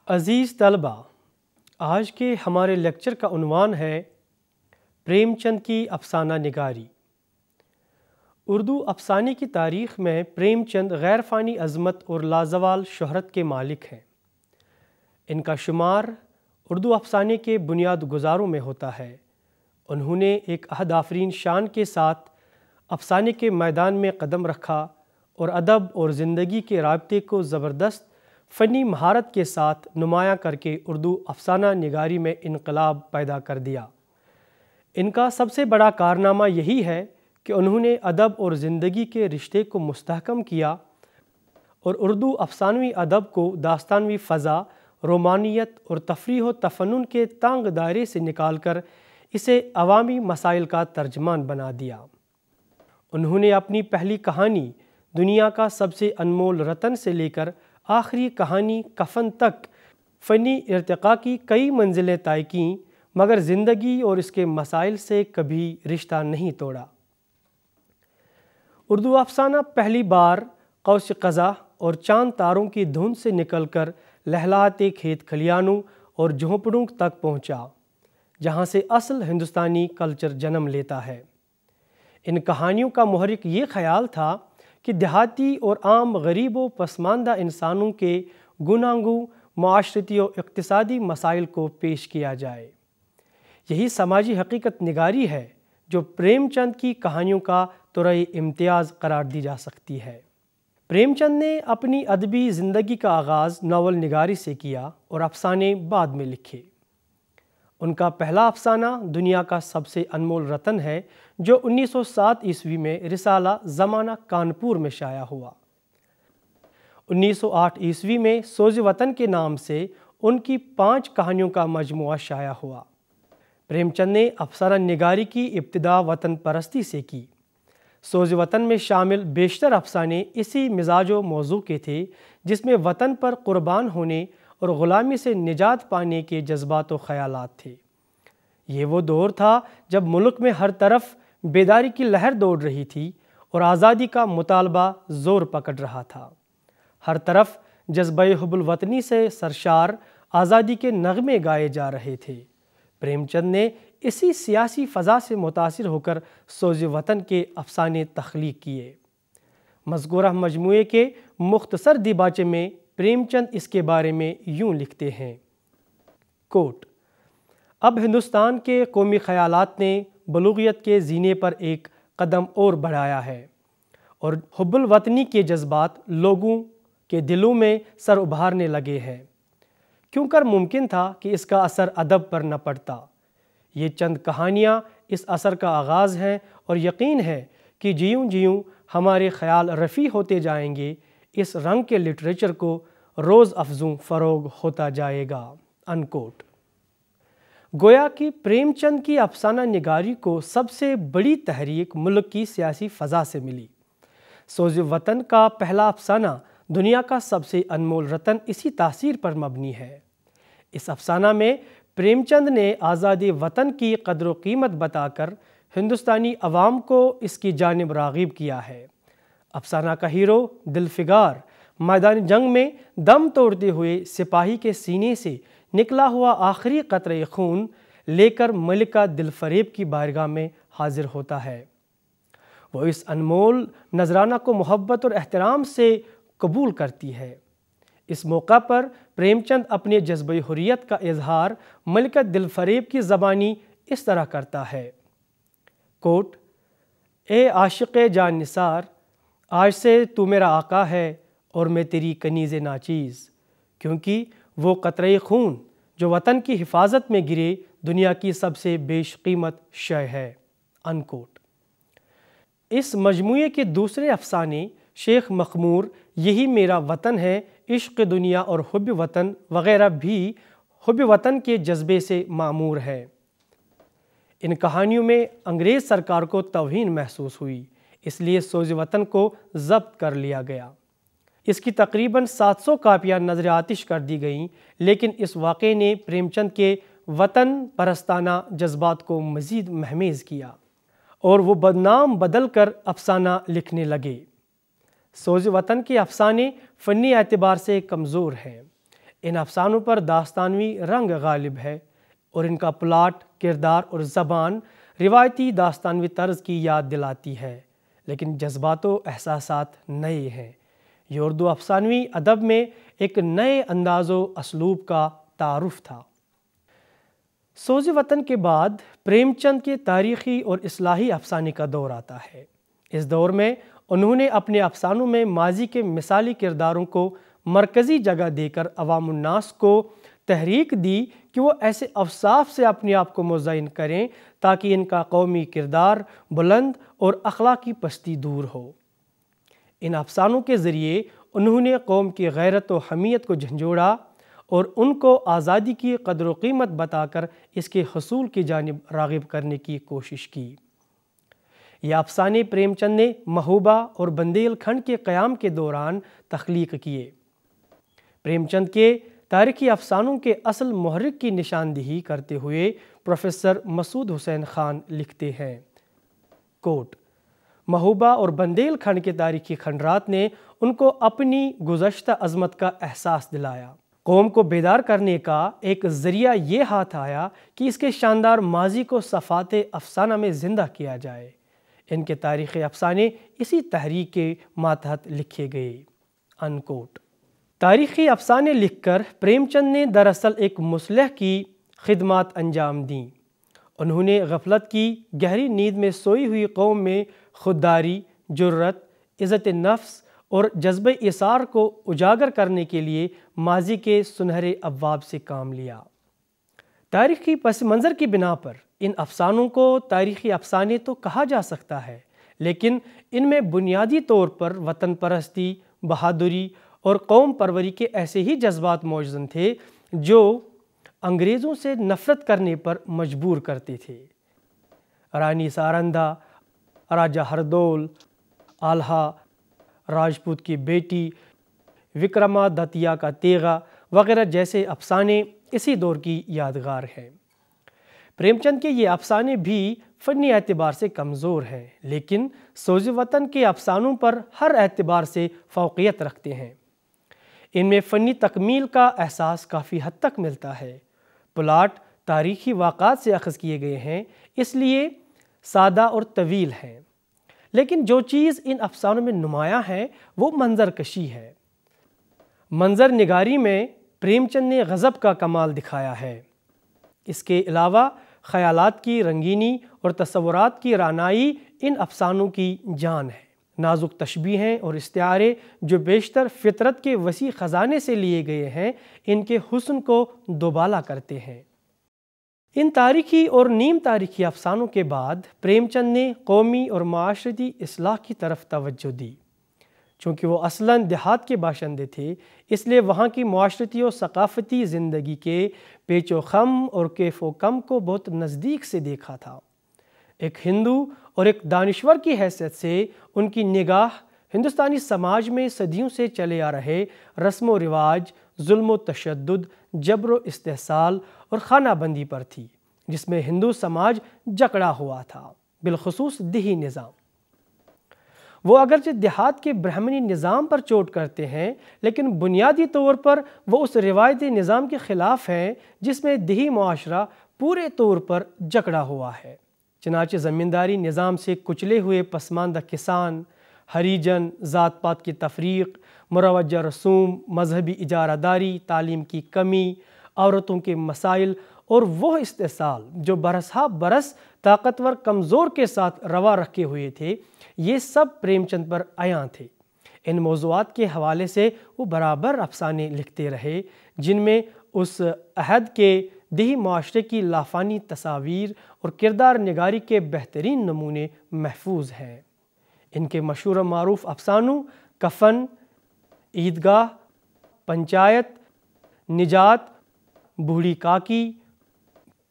عزیز طلبہ، آج کے ہمارے لیکچر کا عنوان ہے پریم چند کی افسانہ نگاری۔ اردو افسانے کی تاریخ میں پریم چند غیر فانی عظمت اور لازوال شہرت کے مالک ہیں۔ ان کا شمار اردو افسانے کے بنیاد گزاروں میں ہوتا ہے۔ انہوں نے ایک عہد آفرین شان کے ساتھ افسانے کے میدان میں قدم رکھا اور ادب اور زندگی کے رابطے کو زبردست فنی مہارت کے ساتھ نمایاں کر کے اردو افسانہ نگاری میں انقلاب پیدا کر دیا۔ ان کا سب سے بڑا کارنامہ یہی ہے کہ انہوں نے ادب اور زندگی کے رشتے کو مستحکم کیا اور اردو افسانوی ادب کو داستانوی فضا، رومانیت اور تفریح و تفنن کے تنگ دائرے سے نکال کر اسے عوامی مسائل کا ترجمان بنا دیا۔ انہوں نے اپنی پہلی کہانی دنیا کا سب سے انمول رتن سے لے کر آخری کہانی کفن تک فنی ارتقاء کی کئی منزلیں طے کیں، مگر زندگی اور اس کے مسائل سے کبھی رشتہ نہیں توڑا۔ اردو افسانہ پہلی بار قوس قزح اور چاند تاروں کی دھند سے نکل کر لہلاتے کھیت کھلیانوں اور جھونپڑوں تک پہنچا، جہاں سے اصل ہندوستانی کلچر جنم لیتا ہے۔ ان کہانیوں کا محرک یہ خیال تھا کہ دیہاتی اور عام غریب و پسماندہ انسانوں کے گوناگوں معاشرتی و اقتصادی مسائل کو پیش کیا جائے۔ یہی سماجی حقیقت نگاری ہے جو پریم چند کی کہانیوں کا طرح امتیاز قرار دی جا سکتی ہے۔ پریم چند نے اپنی ادبی زندگی کا آغاز ناول نگاری سے کیا اور افسانے بعد میں لکھے۔ ان کا پہلا افسانہ دنیا کا سب سے انمول رتن ہے، جو 1907 عیسوی میں رسالہ زمانہ کانپور میں شائع ہوا۔ 1908 عیسوی میں سوز وطن کے نام سے ان کی 5 کہانیوں کا مجموعہ شائع ہوا۔ پریم چند نے افسانہ نگاری کی ابتدا وطن پرستی سے کی۔ سوز وطن میں شامل بیشتر افسانے اسی مزاج و موضوع کے تھے، جس میں وطن پر قربان ہونے اور غلامی سے نجات پانے کے جذبات و خیالات تھے۔ یہ وہ دور تھا جب ملک میں ہر طرف بیداری کی لہر دوڑ رہی تھی اور آزادی کا مطالبہ زور پکڑ رہا تھا۔ ہر طرف جذبہ حب الوطنی سے سرشار آزادی کے نغمے گائے جا رہے تھے۔ پریم چند نے اسی سیاسی فضا سے متاثر ہو کر سوز وطن کے افسانے تخلیق کیے۔ مذکورہ مجموعے کے مختصر دیباچے میں پریم چند اس کے بارے میں یوں لکھتے ہیں، کوٹ: اب ہندوستان کے قومی خیالات نے بلوغیت کے زینے پر ایک قدم اور بڑھایا ہے اور حب الوطنی کے جذبات لوگوں کے دلوں میں سر ابھارنے لگے ہیں۔ کیوں کر ممکن تھا کہ اس کا اثر ادب پر نہ پڑتا۔ یہ چند کہانیاں اس اثر کا آغاز ہیں اور یقین ہے کہ جیوں جیوں ہمارے خیال رفیع ہوتے جائیں گے، اس رنگ کے لٹریچر کو روز افزوں فروغ ہوتا جائے گا۔ انکوٹ۔ گویا کہ پریم چند کی افسانہ نگاری کو سب سے بڑی تحریک ملک کی سیاسی فضا سے ملی۔ سوز وطن کا پہلا افسانہ دنیا کا سب سے انمول رتن اسی تاثیر پر مبنی ہے۔ اس افسانہ میں پریم چند نے آزادی وطن کی قدر و قیمت بتا کر ہندوستانی عوام کو اس کی جانب راغب کیا ہے۔ افسانہ کا ہیرو دل فگار میدان جنگ میں دم توڑتے ہوئے سپاہی کے سینے سے نکلا ہوا آخری قطرہ خون لے کر ملکہ دل فریب کی بارگاہ میں حاضر ہوتا ہے۔ وہ اس انمول نذرانہ کو محبت اور احترام سے قبول کرتی ہے۔ اس موقع پر پریم چند اپنے جذبہ حریت کا اظہار ملکہ دل فریب کی زبانی اس طرح کرتا ہے، کوٹ: اے عاشق جان نثار، آج سے تو میرا آقا ہے اور میں تیری کنیز ناچیز، کیونکہ وہ قطرہ خون جو وطن کی حفاظت میں گرے دنیا کی سب سے بیش قیمت شے ہے۔ انکوٹ۔ اس مجموعے کے دوسرے افسانے شیخ مخمور، یہی میرا وطن ہے، عشق دنیا اور حب وطن وغیرہ بھی حب وطن کے جذبے سے معمور ہے۔ ان کہانیوں میں انگریز سرکار کو توہین محسوس ہوئی، اس لیے سوز وطن کو ضبط کر لیا گیا۔ اس کی تقریباً 700 کاپیاں نظر آتش کر دی گئیں، لیکن اس واقعے نے پریم چند کے وطن پرستانہ جذبات کو مزید مہمیز کیا اور وہ بدنام بدل کر افسانہ لکھنے لگے۔ سوز وطن کے افسانے فنی اعتبار سے کمزور ہیں۔ ان افسانوں پر داستانوی رنگ غالب ہے اور ان کا پلاٹ، کردار اور زبان روایتی داستانوی طرز کی یاد دلاتی ہے، لیکن جذبات و احساسات نئے ہیں۔ یہ اردو افسانوی ادب میں ایک نئے انداز و اسلوب کا تعارف تھا۔ سوز وطن کے بعد پریم چند کے تاریخی اور اصلاحی افسانے کا دور آتا ہے۔ اس دور میں انہوں نے اپنے افسانوں میں ماضی کے مثالی کرداروں کو مرکزی جگہ دے کر عوام الناس کو تحریک دی کہ وہ ایسے اوصاف سے اپنے آپ کو مزین کریں تاکہ ان کا قومی کردار بلند اور اخلاقی پستی دور ہو۔ ان افسانوں کے ذریعے انہوں نے قوم کی غیرت و حمیت کو جھنجھوڑا اور ان کو آزادی کی قدر و قیمت بتا کر اس کے حصول کی جانب راغب کرنے کی کوشش کی۔ یہ افسانے پریم چند نے محوبہ اور بندیل کھنڈ کے قیام کے دوران تخلیق کیے۔ پریم چند کے تاریخی افسانوں کے اصل محرک کی نشاندہی کرتے ہوئے پروفیسر مسعود حسین خان لکھتے ہیں، کوٹ: محوبہ اور بندیل کھنڈ کے تاریخی کھنڈرات نے ان کو اپنی گزشتہ عظمت کا احساس دلایا۔ قوم کو بیدار کرنے کا ایک ذریعہ یہ ہاتھ آیا کہ اس کے شاندار ماضی کو صفحات افسانہ میں زندہ کیا جائے۔ ان کے تاریخی افسانے اسی تحریک کے ماتحت لکھے گئے، انکوٹ۔ تاریخی افسانے لکھ کر پریم چند نے دراصل ایک مصلح کی خدمات انجام دیں۔ انہوں نے غفلت کی گہری نیند میں سوئی ہوئی قوم میں خودداری، جرت، عزت نفس اور جذبہ ایثار کو اجاگر کرنے کے لیے ماضی کے سنہرے ابواب سے کام لیا۔ تاریخی پس منظر کی بنا پر ان افسانوں کو تاریخی افسانے تو کہا جا سکتا ہے، لیکن ان میں بنیادی طور پر وطن پرستی، بہادری اور قوم پروری کے ایسے ہی جذبات موجود تھے جو انگریزوں سے نفرت کرنے پر مجبور کرتے تھے۔ رانی سارندہ، راجہ ہردول، آلہا راجپوت کی بیٹی، وکرمادتیہ کا تیغہ وغیرہ جیسے افسانے اسی دور کی یادگار ہیں۔ پریم چند کے یہ افسانے بھی فنی اعتبار سے کمزور ہیں، لیکن سوز وطن کے افسانوں پر ہر اعتبار سے فوقیت رکھتے ہیں۔ ان میں فنی تکمیل کا احساس کافی حد تک ملتا ہے۔ پلاٹ تاریخی واقعات سے اخذ کیے گئے ہیں، اس لیے سادہ اور طویل ہیں، لیکن جو چیز ان افسانوں میں نمایاں ہے وہ منظر کشی ہے۔ منظر نگاری میں پریم چند نے غضب کا کمال دکھایا ہے۔ اس کے علاوہ خیالات کی رنگینی اور تصورات کی رعنائی ان افسانوں کی جان ہے۔ نازک تشبیہیں اور استعارے جو بیشتر فطرت کے وسیع خزانے سے لیے گئے ہیں، ان کے حسن کو دوبالا کرتے ہیں۔ ان تاریخی اور نیم تاریخی افسانوں کے بعد پریم چند نے قومی اور معاشرتی اصلاح کی طرف توجہ دی۔ چونکہ وہ اصلاً دیہات کے باشندے تھے، اس لیے وہاں کی معاشرتی و ثقافتی زندگی کے پیچ و خم اور کیف و کم کو بہت نزدیک سے دیکھا تھا۔ ایک ہندو اور ایک دانشور کی حیثیت سے ان کی نگاہ ہندوستانی سماج میں صدیوں سے چلے آ رہے رسم و رواج، ظلم و تشدد، جبر و استحصال اور خانہ بندی پر تھی، جس میں ہندو سماج جکڑا ہوا تھا، بالخصوص دیہی نظام۔ وہ اگرچہ دیہات کے برہمنی نظام پر چوٹ کرتے ہیں، لیکن بنیادی طور پر وہ اس روایتی نظام کے خلاف ہیں جس میں دیہی معاشرہ پورے طور پر جکڑا ہوا ہے۔ چنانچہ زمینداری نظام سے کچلے ہوئے پسماندہ کسان، ہریجن، ذات پات کی تفریق، مروجہ رسوم، مذہبی اجارہ داری، تعلیم کی کمی، عورتوں کے مسائل اور وہ استحصال جو برسہ برس طاقتور کمزور کے ساتھ روا رکھے ہوئے تھے، یہ سب پریم چند پر عیاں تھے۔ ان موضوعات کے حوالے سے وہ برابر افسانے لکھتے رہے، جن میں اس عہد کے دیہی معاشرے کی لافانی تصاویر اور کردار نگاری کے بہترین نمونے محفوظ ہیں۔ ان کے مشہور و معروف افسانوں کفن، عیدگاہ، پنچایت، نجات، بوڑھی کاکی،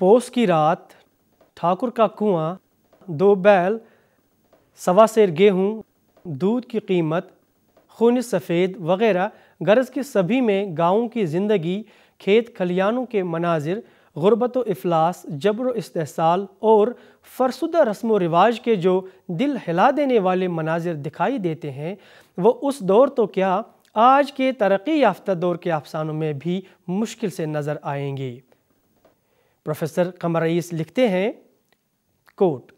پوس کی رات، ٹھاکر کا کنواں، دو بیل، سوا سیر گیہوں، دودھ کی قیمت، خون سفید وغیرہ غرض کے سبھی میں گاؤں کی زندگی، کھیت کھلیانوں کے مناظر، غربت و افلاس، جبر و استحصال اور فرسودہ رسم و رواج کے جو دل ہلا دینے والے مناظر دکھائی دیتے ہیں، وہ اس دور تو کیا آج کے ترقی یافتہ دور کے افسانوں میں بھی مشکل سے نظر آئیں گے۔ پروفیسر قمر رئیس لکھتے ہیں، کوٹ،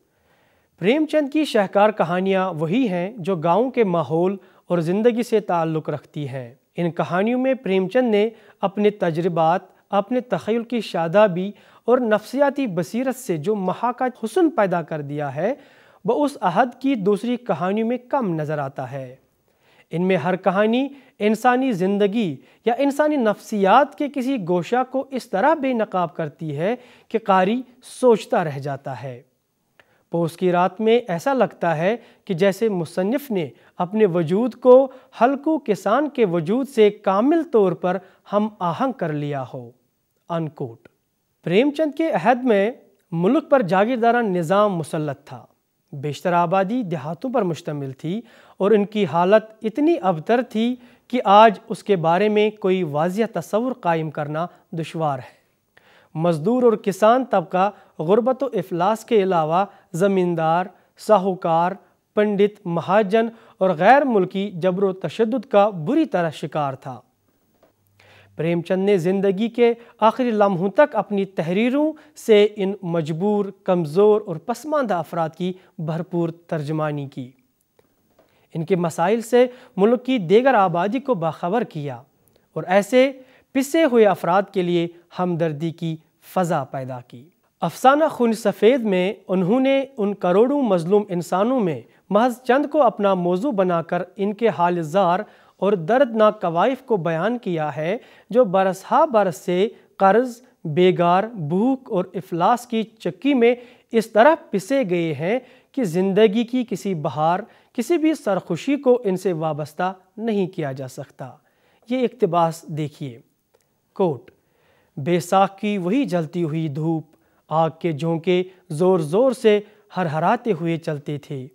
پریم چند کی شاہکار کہانیاں وہی ہیں جو گاؤں کے ماحول اور زندگی سے تعلق رکھتی ہیں۔ ان کہانیوں میں پریم چند نے اپنے تجربات، اپنے تخیل کی شادابی اور نفسیاتی بصیرت سے جو محاکہ حسن پیدا کر دیا ہے وہ اس عہد کی دوسری کہانیوں میں کم نظر آتا ہے۔ ان میں ہر کہانی انسانی زندگی یا انسانی نفسیات کے کسی گوشہ کو اس طرح بے نقاب کرتی ہے کہ قاری سوچتا رہ جاتا ہے۔ پوس کی رات میں ایسا لگتا ہے کہ جیسے مصنف نے اپنے وجود کو ہلکو کسان کے وجود سے کامل طور پر ہم آہنگ کر لیا ہو۔ انکوٹ۔ پریم چند کے عہد میں ملک پر جاگیرداران نظام مسلط تھا۔ بیشتر آبادی دیہاتوں پر مشتمل تھی اور ان کی حالت اتنی ابتر تھی کہ آج اس کے بارے میں کوئی واضح تصور قائم کرنا دشوار ہے۔ مزدور اور کسان طبقہ غربت و افلاس کے علاوہ زمیندار، ساہوکار، پنڈت، مہاجن اور غیر ملکی جبر و تشدد کا بری طرح شکار تھا۔ پریم چند نے زندگی کے آخری لمحوں تک اپنی تحریروں سے ان مجبور، کمزور اور پسماندہ افراد کی بھرپور ترجمانی کی۔ ان کے مسائل سے ملک کی دیگر آبادی کو باخبر کیا اور ایسے پسے ہوئے افراد کے لیے ہمدردی کی فضا پیدا کی۔ افسانہ خون سفید میں انہوں نے ان کروڑوں مظلوم انسانوں میں محض چند کو اپنا موضوع بنا کر ان کے حال زار اور دردناک کوائف کو بیان کیا ہے جو برس ہا برس سے قرض، بیگار، بھوک اور افلاس کی چکی میں اس طرح پسے گئے ہیں کہ زندگی کی کسی بہار، کسی بھی سرخوشی کو ان سے وابستہ نہیں کیا جا سکتا۔ یہ اقتباس دیکھیے، کوٹ، بے ساکھ کی وہی جلتی ہوئی دھوپ، آگ کے جھونکے زور زور سے ہرہراتے ہوئے چلتے تھے،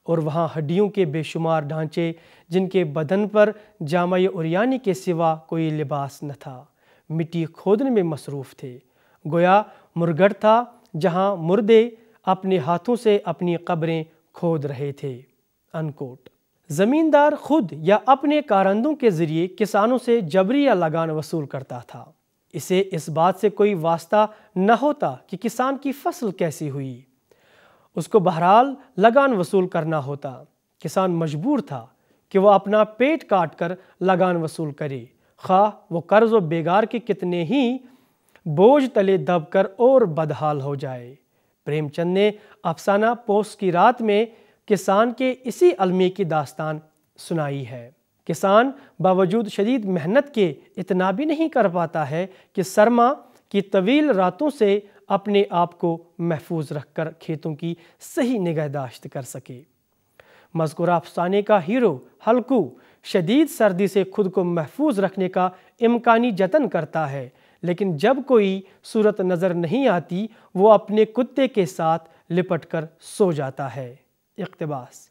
اور وہاں ہڈیوں کے بے شمار ڈھانچے جن کے بدن پر جامہ عریانی کے سوا کوئی لباس نہ تھا، مٹی کھودنے میں مصروف تھے، گویا مرگڑ تھا جہاں مردے اپنے ہاتھوں سے اپنی قبریں کھود رہے تھے۔ انکوٹ۔ زمیندار خود یا اپنے کارندوں کے ذریعے کسانوں سے جبریہ لگان وصول کرتا تھا۔ اسے اس بات سے کوئی واسطہ نہ ہوتا کہ کسان کی فصل کیسی ہوئی، اس کو بہرحال لگان وصول کرنا ہوتا۔ کسان مجبور تھا کہ وہ اپنا پیٹ کاٹ کر لگان وصول کرے، خواہ وہ قرض و بیگار کے کتنے ہی بوجھ تلے دب کر اور بدحال ہو جائے۔ پریم چند نے افسانہ پوس کی رات میں کسان کے اسی المیے کی داستان سنائی ہے۔ کسان باوجود شدید محنت کے اتنا بھی نہیں کر پاتا ہے کہ سرما کی طویل راتوں سے اپنے آپ کو محفوظ رکھ کر کھیتوں کی صحیح نگہداشت کر سکے۔ مذکورہ افسانے کا ہیرو ہلکو شدید سردی سے خود کو محفوظ رکھنے کا امکانی جتن کرتا ہے، لیکن جب کوئی صورت نظر نہیں آتی وہ اپنے کتے کے ساتھ لپٹ کر سو جاتا ہے۔ اقتباس۔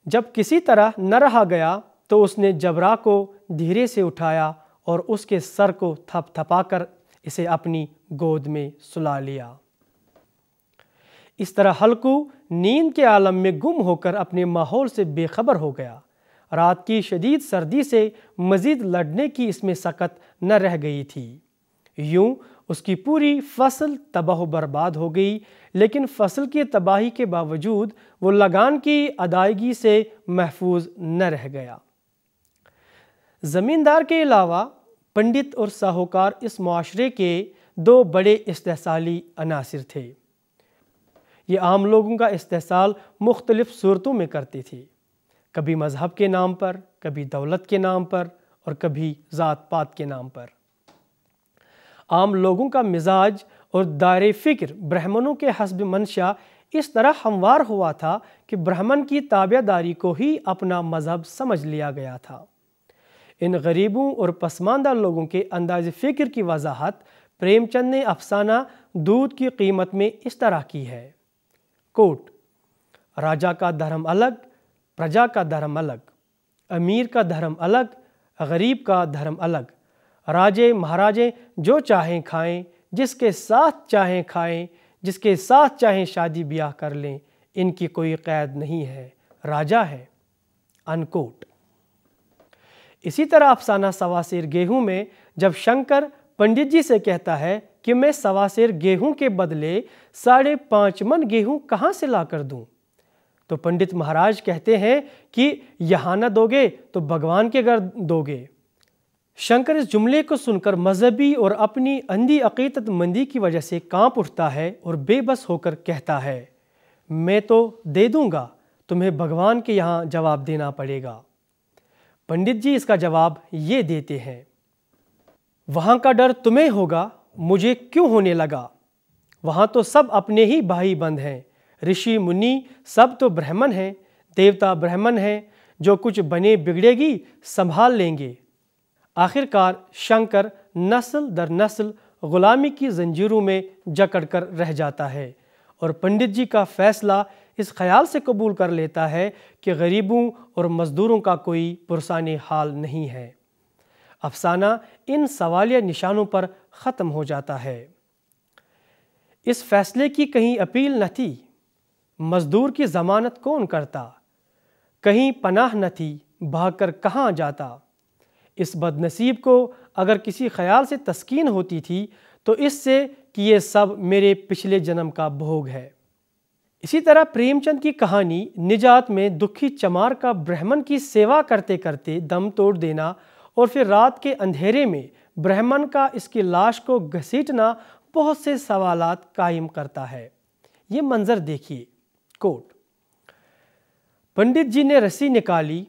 جب کسی طرح نہ رہا گیا تو اس نے جبرا کو دھیرے سے اٹھایا اور اس کے سر کو تھپ تھپا کر اسے اپنی گود میں سلا لیا۔ اس طرح ہلکو نیند کے عالم میں گم ہو کر اپنے ماحول سے بے خبر ہو گیا۔ رات کی شدید سردی سے مزید لڑنے کی اس میں سکت نہ رہ گئی تھی۔ یوں اس کی پوری فصل تباہ و برباد ہو گئی، لیکن فصل کی تباہی کے باوجود وہ لگان کی ادائیگی سے محفوظ نہ رہ گیا۔ زمیندار کے علاوہ پنڈت اور ساہوکار اس معاشرے کے دو بڑے استحصالی عناصر تھے۔ یہ عام لوگوں کا استحصال مختلف صورتوں میں کرتے تھے، کبھی مذہب کے نام پر، کبھی دولت کے نام پر اور کبھی ذات پات کے نام پر۔ عام لوگوں کا مزاج اور دائرۂ فکر برہمنوں کے حسب منشا اس طرح ہموار ہوا تھا کہ برہمن کی تابع داری کو ہی اپنا مذہب سمجھ لیا گیا تھا۔ ان غریبوں اور پسماندہ لوگوں کے انداز فکر کی وضاحت پریم چند نے افسانہ دودھ کی قیمت میں اس طرح کی ہے، کوٹ، راجا کا دھرم الگ، پرجا کا دھرم الگ، امیر کا دھرم الگ، غریب کا دھرم الگ، راجے مہاراجے جو چاہیں کھائیں، جس کے ساتھ چاہیں کھائیں، جس کے ساتھ چاہیں شادی بیاہ کر لیں، ان کی کوئی قید نہیں ہے، راجا ہے۔ انکوٹ۔ اسی طرح افسانہ سواسیر گیہوں میں جب شنکر پنڈت جی سے کہتا ہے کہ میں سواسیر گیہوں کے بدلے 5.5 من گیہوں کہاں سے لا کر دوں، تو پنڈت مہاراج کہتے ہیں کہ یہاں نہ دو گے تو بھگوان کے گھر دو گے۔ شنکر اس جملے کو سن کر مذہبی اور اپنی اندھی عقیدت مندی کی وجہ سے کانپ اٹھتا ہے اور بے بس ہو کر کہتا ہے، میں تو دے دوں گا، تمہیں بھگوان کے یہاں جواب دینا پڑے گا۔ پنڈت جی اس کا جواب یہ دیتے ہیں، وہاں کا ڈر تمہیں ہوگا، مجھے کیوں ہونے لگا؟ وہاں تو سب اپنے ہی بھائی بند ہیں، رشی منی سب تو برہمن ہیں، دیوتا برہمن ہیں، جو کچھ بنے بگڑے گی سنبھال لیں گے۔ آخر کار شنکر نسل در نسل غلامی کی زنجیروں میں جکڑ کر رہ جاتا ہے اور پنڈت جی کا فیصلہ اس خیال سے قبول کر لیتا ہے کہ غریبوں اور مزدوروں کا کوئی پرسان حال نہیں ہے۔ افسانہ ان سوالیہ نشانوں پر ختم ہو جاتا ہے۔ اس فیصلے کی کہیں اپیل نہ تھی، مزدور کی ضمانت کون کرتا، کہیں پناہ نہ تھی، بھاگ کر کہاں جاتا۔ اس بد نصیب کو اگر کسی خیال سے تسکین ہوتی تھی تو اس سے کہ یہ سب میرے پچھلے جنم کا بھوگ ہے۔ اسی طرح پریم چند کی کہانی نجات میں دکھی چمار کا برہمن کی سیوا کرتے کرتے دم توڑ دینا اور پھر رات کے اندھیرے میں برہمن کا اس کی لاش کو گھسیٹنا بہت سے سوالات قائم کرتا ہے۔ یہ منظر دیکھیے، کوٹ، پنڈت جی نے رسی نکالی،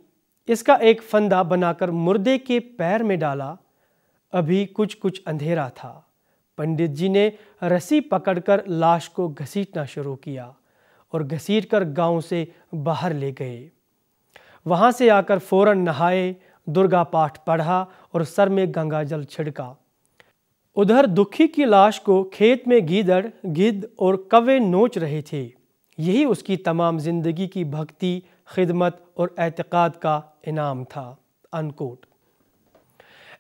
اس کا ایک فندہ بنا کر مردے کے پیر میں ڈالا، ابھی کچھ اندھیرا تھا۔ پنڈت جی نے رسی پکڑ کر لاش کو گھسیٹنا شروع کیا اور گھسیٹ کر گاؤں سے باہر لے گئے۔ وہاں سے آ کر فوراً نہائے، درگا پاٹھ پڑھا اور سر میں گنگا جل چھڑکا۔ ادھر دکھی کی لاش کو کھیت میں گیدڑ، گدھ اور کوے نوچ رہے تھے۔ یہی اس کی تمام زندگی کی بھکتی، خدمت اور اعتقاد کا انعام تھا۔ انکوٹ۔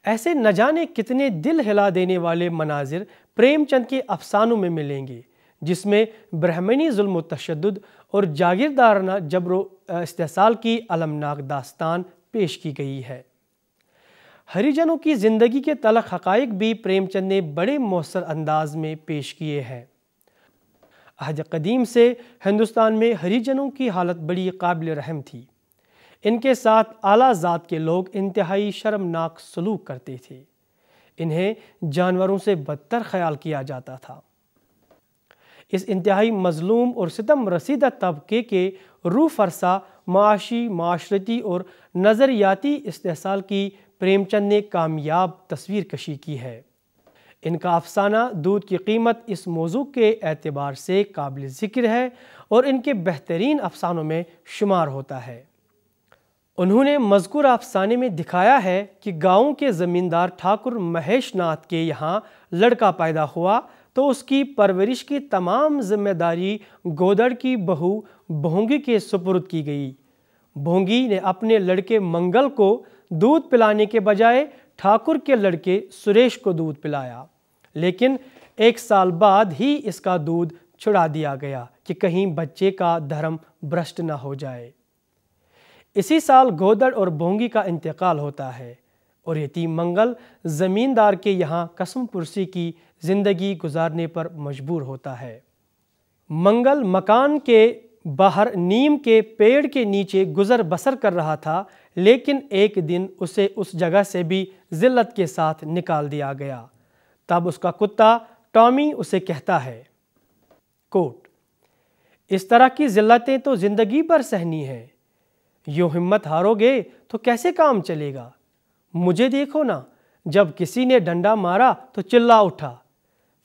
ایسے نہ جانے کتنے دل ہلا دینے والے مناظر پریم چند کے افسانوں میں ملیں گے، جس میں برہمنی ظلم و تشدد اور جاگیردارانہ جبر و استحصال کی المناک داستان پیش کی گئی ہے۔ ہریجنوں کی زندگی کے تلخ حقائق بھی پریم چند نے بڑے مؤثر انداز میں پیش کیے ہیں۔ عہد قدیم سے ہندوستان میں ہریجنوں کی حالت بڑی قابل رحم تھی۔ ان کے ساتھ اعلیٰ ذات کے لوگ انتہائی شرمناک سلوک کرتے تھے۔ انہیں جانوروں سے بدتر خیال کیا جاتا تھا۔ اس انتہائی مظلوم اور ستم رسیدہ طبقے کے روح فرسا معاشی، معاشرتی اور نظریاتی استحصال کی پریم چند نے کامیاب تصویر کشی کی ہے۔ ان کا افسانہ دودھ کی قیمت اس موضوع کے اعتبار سے قابل ذکر ہے اور ان کے بہترین افسانوں میں شمار ہوتا ہے۔ انہوں نے مذکورہ افسانے میں دکھایا ہے کہ گاؤں کے زمیندار ٹھاکر مہیش ناتھ کے یہاں لڑکا پیدا ہوا تو اس کی پرورش کی تمام ذمہ داری گودڑ کی بہو بھونگی کے سپرد کی گئی۔ بھونگی نے اپنے لڑکے منگل کو دودھ پلانے کے بجائے ٹھاکر کے لڑکے سریش کو دودھ پلایا، لیکن 1 سال بعد ہی اس کا دودھ چھڑا دیا گیا کہ کہیں بچے کا دھرم بھرشٹ نہ ہو جائے۔ اسی سال گودڑ اور بھونگی کا انتقال ہوتا ہے اور یتیم منگل زمیندار کے یہاں قسم پرسی کی زندگی گزارنے پر مجبور ہوتا ہے۔ منگل مکان کے باہر نیم کے پیڑ کے نیچے گزر بسر کر رہا تھا، لیکن ایک دن اسے اس جگہ سے بھی ذلت کے ساتھ نکال دیا گیا۔ تب اس کا کتا ٹامی اسے کہتا ہے، کوٹ، اس طرح کی ذلتیں تو زندگی بھر سہنی ہیں، یوں ہمت ہارو گے تو کیسے کام چلے گا؟ مجھے دیکھو نا، جب کسی نے ڈنڈا مارا تو چلا اٹھا،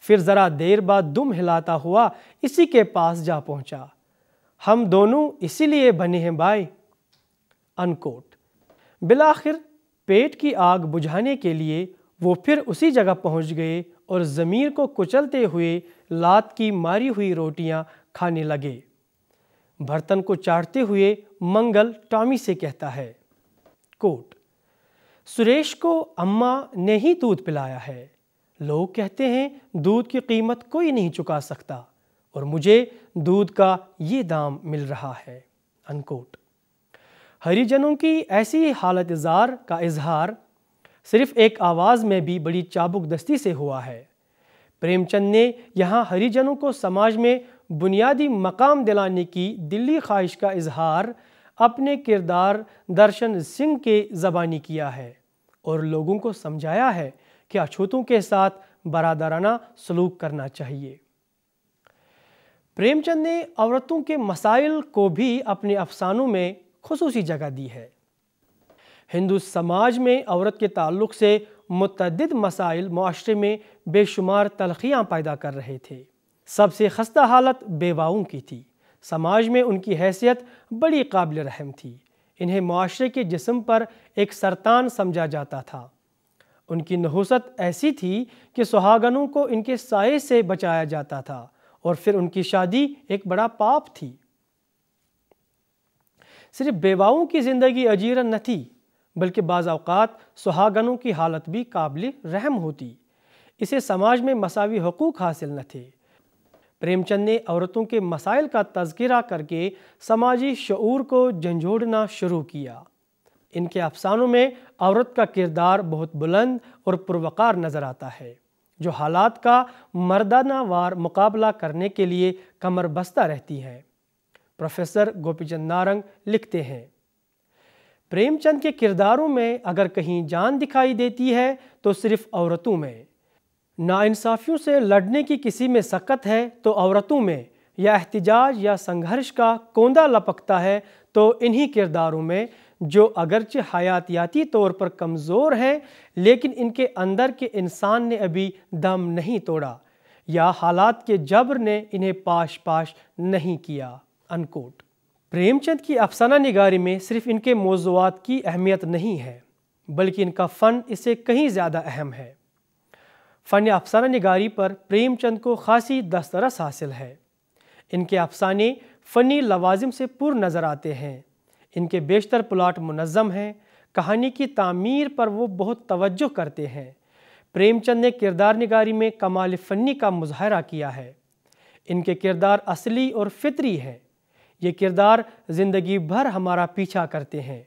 پھر ذرا دیر بعد دم ہلاتا ہوا اسی کے پاس جا پہنچا، ہم دونوں اسی لیے بنے ہیں بھائی۔ انکوٹ۔ بالآخر پیٹ کی آگ بجھانے کے لیے وہ پھر اسی جگہ پہنچ گئے اور ضمیر کو کچلتے ہوئے لات کی ماری ہوئی روٹیاں کھانے لگے۔ برتن کو چاٹتے ہوئے منگل ٹامی سے کہتا ہے، کوٹ، سریش کو اماں نے ہی دودھ پلایا ہے، لوگ کہتے ہیں دودھ کی قیمت کوئی نہیں چکا سکتا اور مجھے دودھ کا یہ دام مل رہا ہے۔ انکوٹ۔ ہریجنوں کی ایسی حالت زار کا اظہار صرف ایک آواز میں بھی بڑی چابک دستی سے ہوا ہے۔ پریم چند نے یہاں ہریجنوں کو سماج میں بنیادی مقام دلانے کی دلی خواہش کا اظہار اپنے کردار درشن سنگھ کے زبانی کیا ہے اور لوگوں کو سمجھایا ہے کہ اچھوتوں کے ساتھ برادرانہ سلوک کرنا چاہیے۔ پریم چند نے عورتوں کے مسائل کو بھی اپنے افسانوں میں خصوصی جگہ دی ہے۔ ہندو سماج میں عورت کے تعلق سے متعدد مسائل معاشرے میں بے شمار تلخیاں پیدا کر رہے تھے۔ سب سے خستہ حالت بیواؤں کی تھی۔ سماج میں ان کی حیثیت بڑی قابل رحم تھی۔ انہیں معاشرے کے جسم پر ایک سرطان سمجھا جاتا تھا۔ ان کی نحوست ایسی تھی کہ سہاگنوں کو ان کے سائے سے بچایا جاتا تھا اور پھر ان کی شادی ایک بڑا پاپ تھی۔ صرف بیواؤں کی زندگی اجیرن نہ تھی بلکہ بعض اوقات سہاگنوں کی حالت بھی قابل رحم ہوتی۔ اسے سماج میں مساوی حقوق حاصل نہ تھے۔ پریم چند نے عورتوں کے مسائل کا تذکرہ کر کے سماجی شعور کو جھنجھوڑنا شروع کیا۔ ان کے افسانوں میں عورت کا کردار بہت بلند اور پروقار نظر آتا ہے، جو حالات کا مردانہ وار مقابلہ کرنے کے لیے کمر بستہ رہتی ہے۔ پروفیسر گوپی چند نارنگ لکھتے ہیں، پریم چند کے کرداروں میں اگر کہیں جان دکھائی دیتی ہے تو صرف عورتوں میں۔ ناانصافیوں سے لڑنے کی کسی میں سکت ہے تو عورتوں میں، یا احتجاج یا سنگھرش کا کوندہ لپکتا ہے تو انہی کرداروں میں، جو اگرچہ حیاتیاتی طور پر کمزور ہیں لیکن ان کے اندر کے انسان نے ابھی دم نہیں توڑا یا حالات کے جبر نے انہیں پاش پاش نہیں کیا۔ انکوٹ۔ پریم چند کی افسانہ نگاری میں صرف ان کے موضوعات کی اہمیت نہیں ہے بلکہ ان کا فن اس سے کہیں زیادہ اہم ہے۔ فن افسانہ نگاری پر پریم چند کو خاصی دسترس حاصل ہے۔ ان کے افسانے فنی لوازم سے پر نظر آتے ہیں۔ ان کے بیشتر پلاٹ منظم ہیں۔ کہانی کی تعمیر پر وہ بہت توجہ کرتے ہیں۔ پریم چند نے کردار نگاری میں کمال فنی کا مظاہرہ کیا ہے۔ ان کے کردار اصلی اور فطری ہیں۔ یہ کردار زندگی بھر ہمارا پیچھا کرتے ہیں۔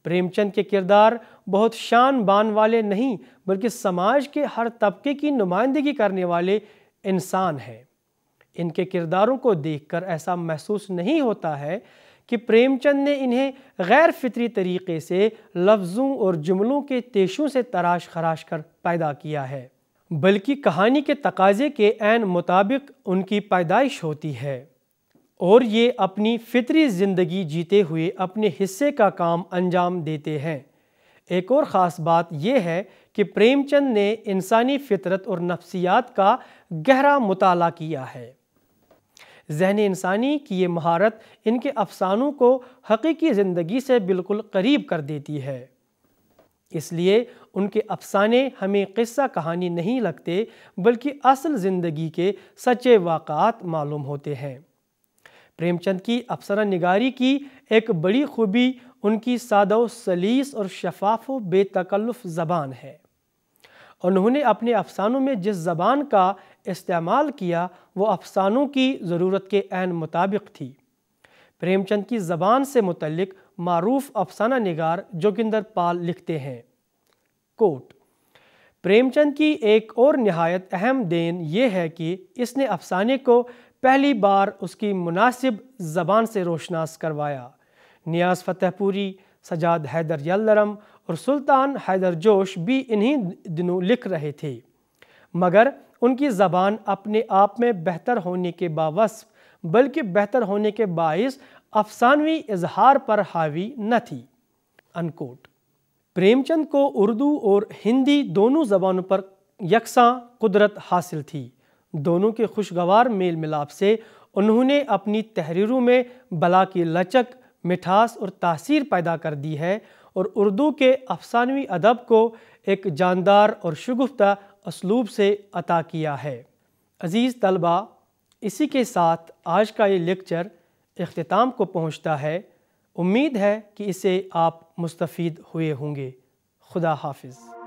پریم چند کے کردار بہت شان بان والے نہیں بلکہ سماج کے ہر طبقے کی نمائندگی کرنے والے انسان ہیں۔ ان کے کرداروں کو دیکھ کر ایسا محسوس نہیں ہوتا ہے کہ پریم چند نے انہیں غیر فطری طریقے سے لفظوں اور جملوں کے تیشوں سے تراش خراش کر پیدا کیا ہے، بلکہ کہانی کے تقاضے کے عین مطابق ان کی پیدائش ہوتی ہے اور یہ اپنی فطری زندگی جیتے ہوئے اپنے حصے کا کام انجام دیتے ہیں۔ ایک اور خاص بات یہ ہے کہ پریم چند نے انسانی فطرت اور نفسیات کا گہرا مطالعہ کیا ہے۔ ذہن انسانی کی یہ مہارت ان کے افسانوں کو حقیقی زندگی سے بالکل قریب کر دیتی ہے۔ اس لیے ان کے افسانے ہمیں قصہ کہانی نہیں لگتے بلکہ اصل زندگی کے سچے واقعات معلوم ہوتے ہیں۔ پریم چند کی افسانہ نگاری کی ایک بڑی خوبی ان کی سادہ و سلیس اور شفاف و بے تکلف زبان ہے۔ انہوں نے اپنے افسانوں میں جس زبان کا استعمال کیا وہ افسانوں کی ضرورت کے عین مطابق تھی۔ پریم چند کی زبان سے متعلق معروف افسانہ نگار جوگندر پال لکھتے ہیں، کوٹ، پریم چند کی ایک اور نہایت اہم دین یہ ہے کہ اس نے افسانے کو پہلی بار اس کی مناسب زبان سے روشناس کروایا۔ نیاز فتح پوری، سجاد حیدر یلدرم اور سلطان حیدر جوش بھی انہی دنوں لکھ رہے تھے، مگر ان کی زبان اپنے آپ میں بہتر ہونے کے باوصف بلکہ بہتر ہونے کے باعث افسانوی اظہار پر حاوی نہ تھی۔ انکوٹ۔ پریم چند کو اردو اور ہندی دونوں زبانوں پر یکساں قدرت حاصل تھی۔ دونوں کے خوشگوار میل ملاپ سے انہوں نے اپنی تحریروں میں بلا کی لچک، مٹھاس اور تاثیر پیدا کر دی ہے اور اردو کے افسانوی ادب کو ایک جاندار اور شگفتہ اسلوب سے عطا کیا ہے۔ عزیز طلباء، اسی کے ساتھ آج کا یہ لیکچر اختتام کو پہنچتا ہے۔ امید ہے کہ اسے آپ مستفید ہوئے ہوں گے۔ خدا حافظ۔